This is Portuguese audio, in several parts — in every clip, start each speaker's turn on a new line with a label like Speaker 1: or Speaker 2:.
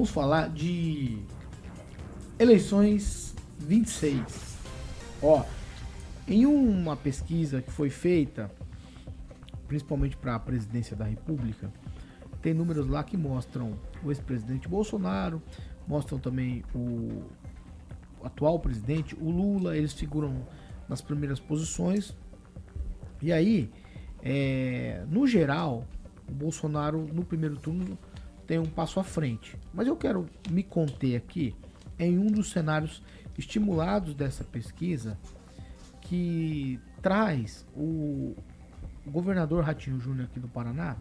Speaker 1: vamos falar de eleições 26. Ó, em uma pesquisa que foi feita, principalmente para a presidência da República, tem números lá que mostram o ex-presidente Bolsonaro, mostram também o atual presidente, o Lula, eles figuram nas primeiras posições. E aí, no geral, o Bolsonaro no primeiro turno tem um passo à frente. Mas eu quero me conter aqui em um dos cenários estimulados dessa pesquisa, que traz o governador Ratinho Júnior aqui do Paraná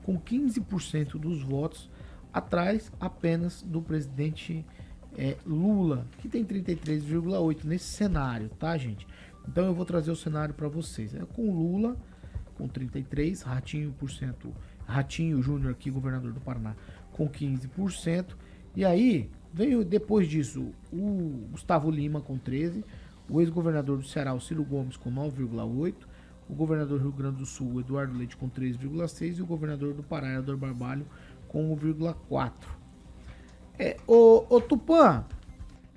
Speaker 1: com 15% dos votos, atrás apenas do presidente Lula, que tem 33,8% nesse cenário, tá, gente? Então eu vou trazer o cenário para vocês. Com Lula com 33%, Ratinho Júnior aqui, governador do Paraná, com 15%. E aí, veio depois disso o Gustavo Lima com 13%, o ex-governador do Ceará, o Ciro Gomes, com 9,8%, o governador do Rio Grande do Sul, Eduardo Leite, com 3,6%, e o governador do Pará, Eduardo Barbalho, com 1,4%. Ô Tupã,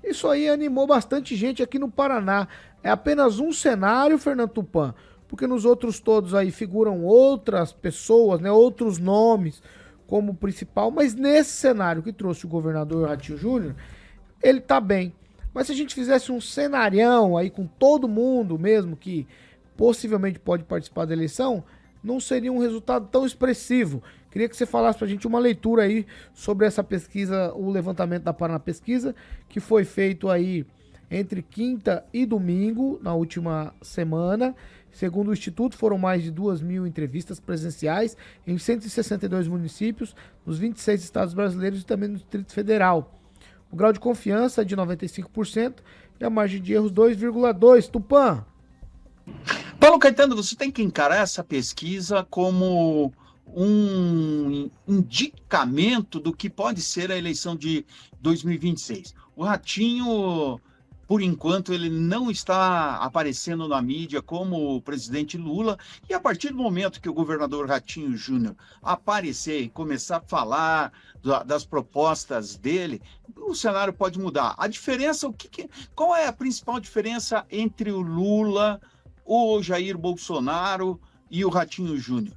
Speaker 1: isso aí animou bastante gente aqui no Paraná. É apenas um cenário, Fernando Tupã, porque nos outros todos aí figuram outras pessoas, né, outros nomes como principal, mas nesse cenário que trouxe o governador Ratinho Júnior, ele tá bem. Mas se a gente fizesse um cenarião aí com todo mundo mesmo que possivelmente pode participar da eleição, não seria um resultado tão expressivo. Queria que você falasse pra gente uma leitura aí sobre essa pesquisa, o levantamento da Paraná Pesquisa, que foi feito aí entre quinta e domingo, na última semana. Segundo o Instituto, foram mais de 2.000 entrevistas presenciais em 162 municípios, nos 26 estados brasileiros e também no Distrito Federal. O grau de confiança é de 95% e a margem de erros 2,2%. Tupã.
Speaker 2: Paulo Caetano, você tem que encarar essa pesquisa como um indicamento do que pode ser a eleição de 2026. O Ratinho, por enquanto, ele não está aparecendo na mídia como o presidente Lula, e a partir do momento que o governador Ratinho Júnior aparecer e começar a falar das propostas dele, o cenário pode mudar. A diferença, qual é a principal diferença entre o Lula, o Jair Bolsonaro e o Ratinho Júnior?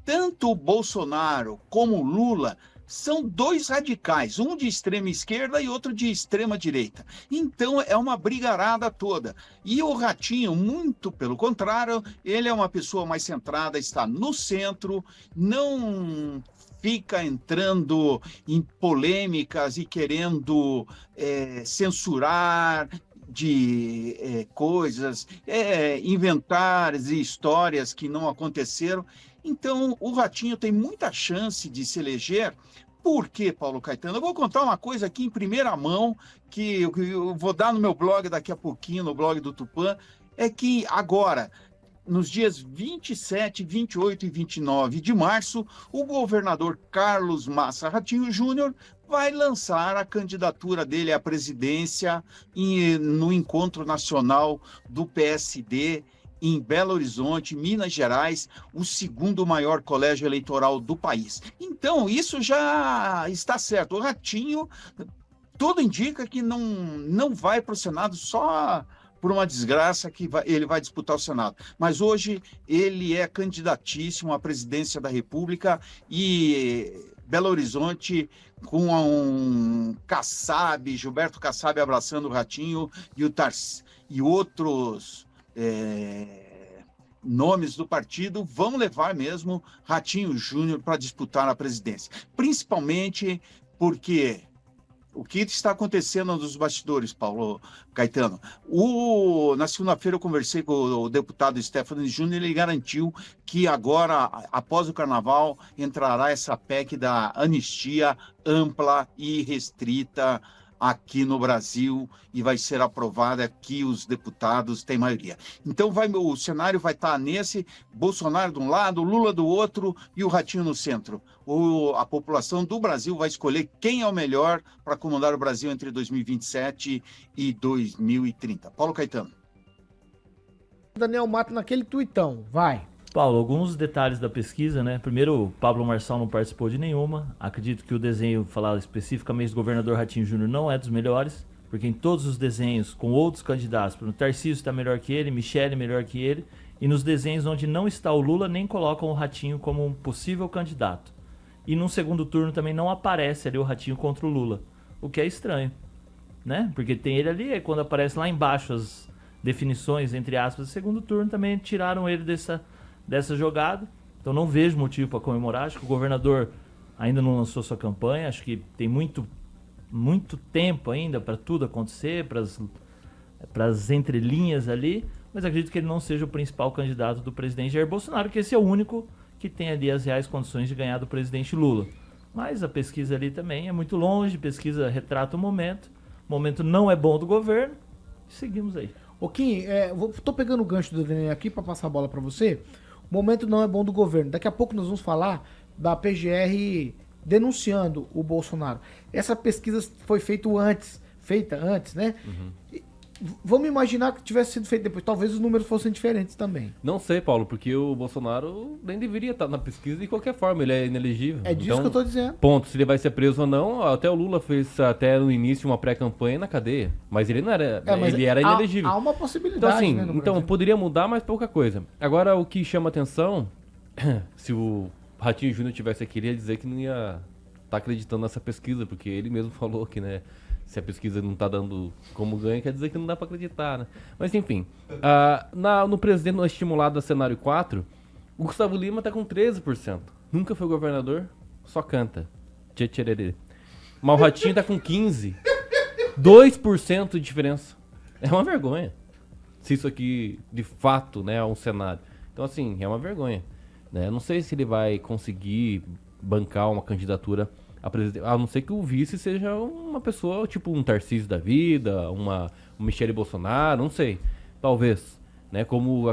Speaker 2: Tanto o Bolsonaro como o Lula são dois radicais, um de extrema esquerda e outro de extrema direita. Então é uma brigarada toda. E o Ratinho, muito pelo contrário, ele é uma pessoa mais centrada, está no centro, não fica entrando em polêmicas e querendo censurar de coisas, inventar histórias que não aconteceram. Então, o Ratinho tem muita chance de se eleger. Por quê, Paulo Caetano? Eu vou contar uma coisa aqui em primeira mão, que eu vou dar no meu blog daqui a pouquinho, no blog do Tupã, é que agora, nos dias 27, 28 e 29 de março, o governador Carlos Massa Ratinho Júnior vai lançar a candidatura dele à presidência no Encontro Nacional do PSD, em Belo Horizonte, Minas Gerais, o segundo maior colégio eleitoral do país. Então, isso já está certo. O Ratinho, tudo indica que não vai para o Senado só por uma desgraça que ele vai disputar o Senado. Mas hoje ele é candidatíssimo à presidência da República e Belo Horizonte com Gilberto Kassab abraçando o Ratinho e outros nomes do partido vão levar mesmo Ratinho Júnior para disputar a presidência. Principalmente porque o que está acontecendo nos bastidores, Paulo Caetano? Na segunda-feira eu conversei com o deputado Stephanie Júnior, ele garantiu que agora, após o carnaval, entrará essa PEC da anistia ampla e restrita aqui no Brasil e vai ser aprovada, que os deputados têm maioria. Então o cenário vai estar nesse, Bolsonaro de um lado, Lula do outro e o Ratinho no centro. A população do Brasil vai escolher quem é o melhor para comandar o Brasil entre 2027 e 2030. Paulo Caetano.
Speaker 1: Daniel Mato naquele tuitão, vai.
Speaker 3: Paulo, alguns detalhes da pesquisa, né? Primeiro, o Pablo Marçal não participou de nenhuma. Acredito que o desenho, falar especificamente do governador Ratinho Júnior, não é dos melhores, porque em todos os desenhos com outros candidatos, por exemplo, Tarcísio está melhor que ele, Michele melhor que ele, e nos desenhos onde não está o Lula, nem colocam o Ratinho como um possível candidato. E num segundo turno também não aparece ali o Ratinho contra o Lula, o que é estranho, né? Porque tem ele ali, e quando aparece lá embaixo as definições, entre aspas, do segundo turno, também tiraram ele dessa jogada. Então não vejo motivo para comemorar. Acho que o governador ainda não lançou sua campanha. Acho que tem muito tempo ainda para tudo acontecer, para as entrelinhas ali. Mas acredito que ele não seja o principal candidato do presidente Jair Bolsonaro, que esse é o único que tem ali as reais condições de ganhar do presidente Lula. Mas a pesquisa ali também é muito longe, pesquisa retrata o momento não é bom do governo, e seguimos aí.
Speaker 1: Ô Kim, tô pegando o gancho do Daniel aqui para passar a bola para você. O momento não é bom do governo. Daqui a pouco nós vamos falar da PGR denunciando o Bolsonaro. Essa pesquisa foi feita antes, né?
Speaker 4: Uhum.
Speaker 1: Vamos imaginar que tivesse sido feito depois. Talvez os números fossem diferentes também.
Speaker 4: Não sei, Paulo, porque o Bolsonaro nem deveria estar na pesquisa de qualquer forma, ele é inelegível.
Speaker 1: É disso que eu tô dizendo.
Speaker 4: Ponto, se ele vai ser preso ou não, até o Lula fez até no início uma pré-campanha na cadeia, mas ele não era, ele era inelegível.
Speaker 1: Há uma possibilidade,
Speaker 4: Então assim,
Speaker 1: né,
Speaker 4: então poderia mudar, mas pouca coisa. Agora o que chama atenção, se o Ratinho Júnior tivesse aqui, ele ia dizer que não ia estar acreditando nessa pesquisa, porque ele mesmo falou que, né, se a pesquisa não está dando como ganho, quer dizer que não dá para acreditar, né? Mas enfim, no presidente no estimulado a cenário 4, o Gustavo Lima está com 13%. Nunca foi governador, só canta. Tchê-tchê-rê-rê. Mas o Ratinho está com 15%. 2% de diferença. É uma vergonha. Se isso aqui, de fato, né, é um cenário. Então, assim, é uma vergonha. Né? Eu não sei se ele vai conseguir bancar uma candidatura a presidente, a não ser que o vice seja uma pessoa, tipo um Tarcísio da vida, uma Michele Bolsonaro, não sei. Talvez. Né, como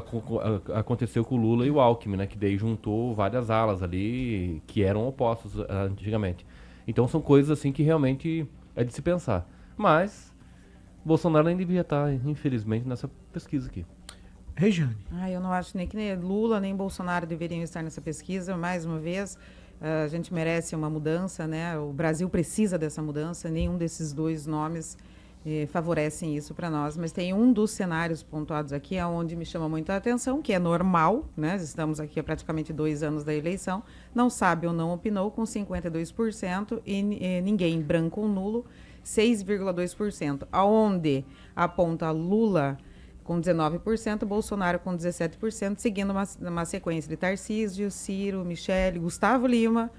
Speaker 4: aconteceu com o Lula e o Alckmin, né, que daí juntou várias alas ali que eram opostos antigamente. Então são coisas assim que realmente é de se pensar. Mas Bolsonaro nem devia estar, infelizmente, nessa pesquisa aqui.
Speaker 1: Regiane.
Speaker 5: Eu não acho nem que nem Lula nem Bolsonaro deveriam estar nessa pesquisa. Mais uma vez, a gente merece uma mudança, né? O Brasil precisa dessa mudança. Nenhum desses dois nomes favorecem isso para nós. Mas tem um dos cenários pontuados aqui onde me chama muito a atenção, que é normal, né? Estamos aqui há praticamente 2 anos da eleição. Não sabe ou não opinou com 52% e ninguém, branco ou nulo, 6,2%. Aonde aponta Lula com 19%, Bolsonaro com 17%, seguindo uma sequência de Tarcísio, Ciro, Michele, Gustavo Lima,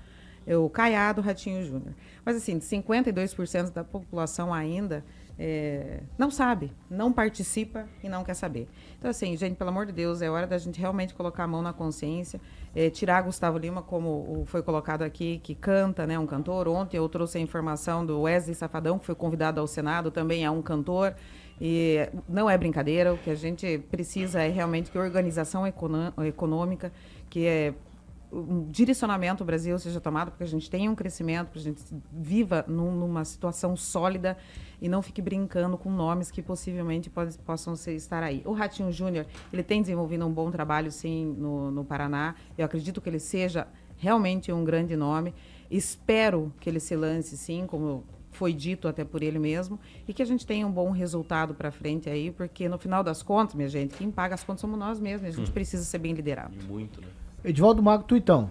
Speaker 5: o Caiado, Ratinho Júnior. Mas assim, 52% da população ainda não sabe, não participa e não quer saber. Então assim, gente, pelo amor de Deus, é hora da gente realmente colocar a mão na consciência, tirar Gustavo Lima, como foi colocado aqui, que canta, né, um cantor. Ontem eu trouxe a informação do Wesley Safadão, que foi convidado ao Senado, também é um cantor. E não é brincadeira, o que a gente precisa é realmente que a organização econômica, que um direcionamento ao Brasil seja tomado, porque a gente tenha um crescimento, para a gente viva numa situação sólida e não fique brincando com nomes que possivelmente possam estar aí. O Ratinho Júnior, ele tem desenvolvido um bom trabalho, sim, no Paraná. Eu acredito que ele seja realmente um grande nome. Espero que ele se lance, sim, como foi dito até por ele mesmo, e que a gente tenha um bom resultado para frente aí, porque no final das contas, minha gente, quem paga as contas somos nós mesmos, a gente precisa ser bem liderado.
Speaker 4: E muito, né?
Speaker 1: Edivaldo Mago, Tuitão.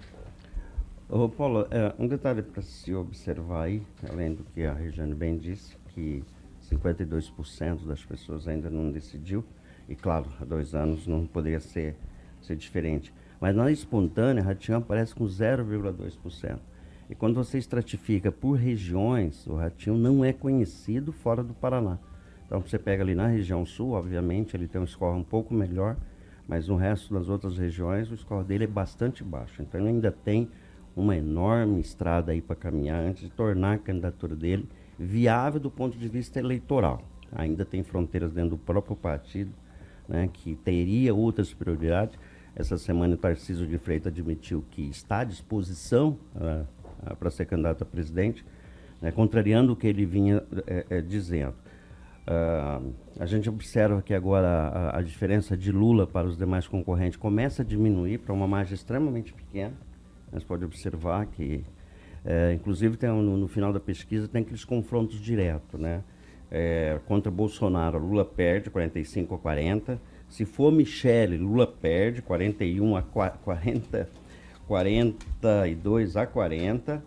Speaker 6: Ô, Paulo, um detalhe para se observar aí, além do que a Regiane bem disse, que 52% das pessoas ainda não decidiu, e claro, há 2 anos não poderia ser diferente, mas na espontânea, Ratinho aparece com 0,2%. E quando você estratifica por regiões, o Ratinho não é conhecido fora do Paraná. Então você pega ali na região sul, obviamente ele tem um score um pouco melhor, mas no resto das outras regiões o score dele é bastante baixo. Então ele ainda tem uma enorme estrada aí para caminhar antes de tornar a candidatura dele viável do ponto de vista eleitoral. Ainda tem fronteiras dentro do próprio partido, né, que teria outras prioridades. Essa semana o Tarcísio de Freitas admitiu que está à disposição para ser candidato a presidente, né, contrariando o que ele vinha dizendo. A gente observa que agora a diferença de Lula para os demais concorrentes começa a diminuir para uma margem extremamente pequena. Nós pode observar que, inclusive, no final da pesquisa tem aqueles confrontos diretos, né? Contra Bolsonaro, Lula perde 45 a 40. Se for Michele, Lula perde 41 a 40, 42 a 40.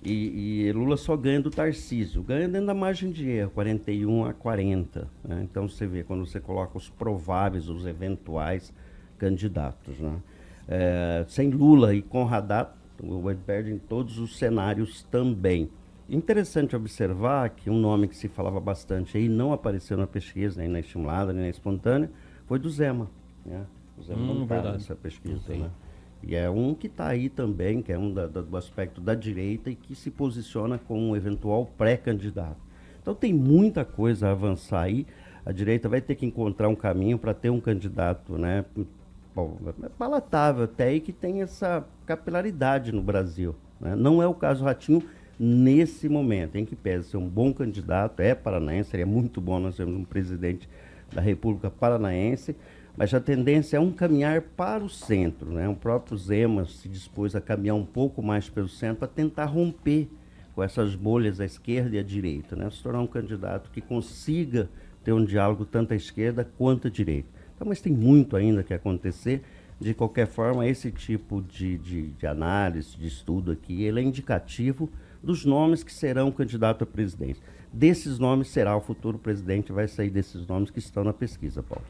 Speaker 6: E Lula só ganha do Tarcísio, ganha dentro da margem de erro, 41 a 40. Né? Então você vê, quando você coloca os prováveis, os eventuais candidatos. Né? Sem Lula e com Haddad, o Lula perde em todos os cenários também. Interessante observar que um nome que se falava bastante aí, não apareceu na pesquisa, nem na estimulada, nem na espontânea, foi do Zema. Né? O Zema não está nessa pesquisa. Né? E é um que está aí também, que é um do aspecto da direita e que se posiciona como um eventual pré-candidato. Então tem muita coisa a avançar aí. A direita vai ter que encontrar um caminho para ter um candidato, né, palatável até, e que tem essa capilaridade no Brasil. Né? Não é o caso Ratinho nesse momento, em que pese ser um bom candidato, é paranaense, seria muito bom nós termos um presidente da República paranaense, mas a tendência é um caminhar para o centro. Né? O próprio Zema se dispôs a caminhar um pouco mais pelo centro para tentar romper com essas bolhas à esquerda e à direita, né? Se tornar um candidato que consiga ter um diálogo tanto à esquerda quanto à direita. Então, mas tem muito ainda que acontecer. De qualquer forma, esse tipo de análise, de estudo aqui, ele é indicativo dos nomes que serão candidato à presidência. Desses nomes será o futuro presidente, vai sair desses nomes que estão na pesquisa, Paulo.